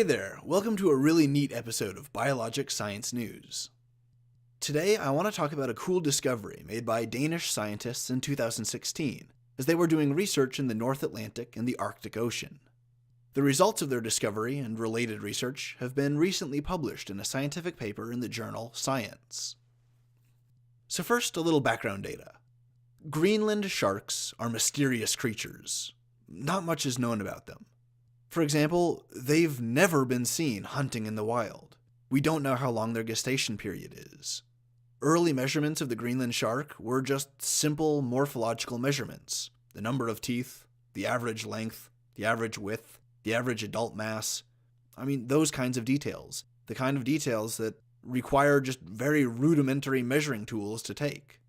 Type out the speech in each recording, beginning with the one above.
Hey there, welcome to a really neat episode of BioLogic Science News. Today I want to talk about a cool discovery made by Danish scientists in 2016 as they were doing research in the North Atlantic and the Arctic Ocean. The results of their discovery and related research have been recently published in a scientific paper in the journal Science. So first, a little background data. Greenland sharks are mysterious creatures. Not much is known about them. For example, they've never been seen hunting in the wild. We don't know how long their gestation period is. Early measurements of the Greenland shark were just simple morphological measurements. The number of teeth, the average length, the average width, the average adult mass. Those kinds of details. The kind of details that require just very rudimentary measuring tools to take.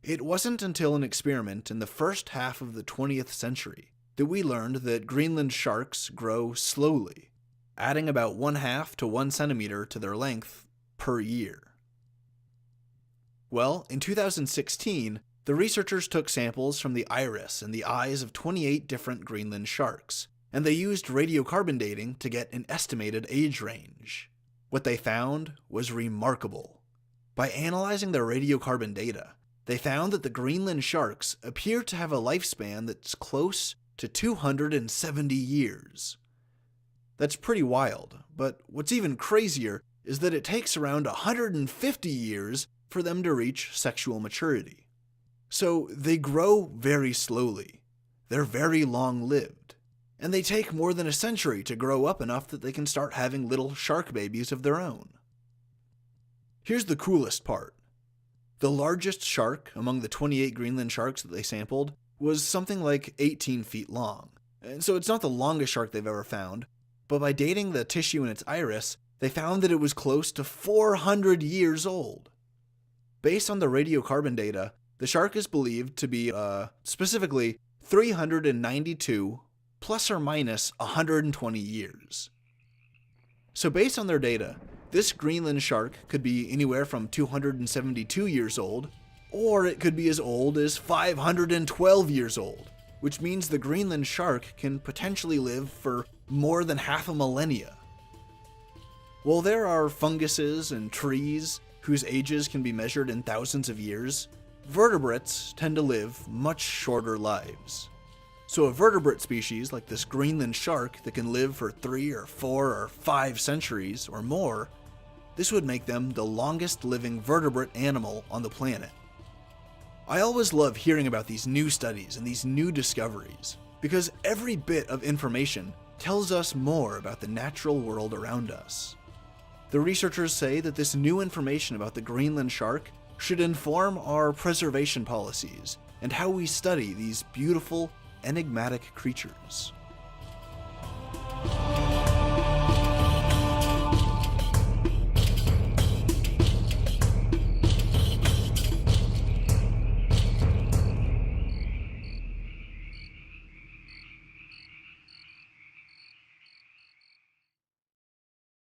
It wasn't until an experiment in the first half of the 20th century that we learned that Greenland sharks grow slowly, adding about 1/2 to 1 centimeter to their length per year. Well, in 2016, the researchers took samples from the iris and the eyes of 28 different Greenland sharks, and they used radiocarbon dating to get an estimated age range. What they found was remarkable. By analyzing their radiocarbon data, they found that the Greenland sharks appear to have a lifespan that's close to 270 years. That's pretty wild, but what's even crazier is that it takes around 150 years for them to reach sexual maturity. So they grow very slowly, they're very long-lived, and they take more than a century to grow up enough that they can start having little shark babies of their own. Here's the coolest part. The largest shark among the 28 Greenland sharks that they sampled was something like 18 feet long. And so it's not the longest shark they've ever found, but by dating the tissue in its iris, they found that it was close to 400 years old. Based on the radiocarbon data, the shark is believed to be, specifically 392 plus or minus 120 years. So based on their data, this Greenland shark could be anywhere from 272 years old, or it could be as old as 512 years old, which means the Greenland shark can potentially live for more than half a millennia. While there are funguses and trees whose ages can be measured in thousands of years, vertebrates tend to live much shorter lives. So a vertebrate species like this Greenland shark that can live for 3 or 4 or 5 centuries or more, this would make them the longest living vertebrate animal on the planet. I always love hearing about these new studies and these new discoveries, because every bit of information tells us more about the natural world around us. The researchers say that this new information about the Greenland shark should inform our preservation policies and how we study these beautiful, enigmatic creatures.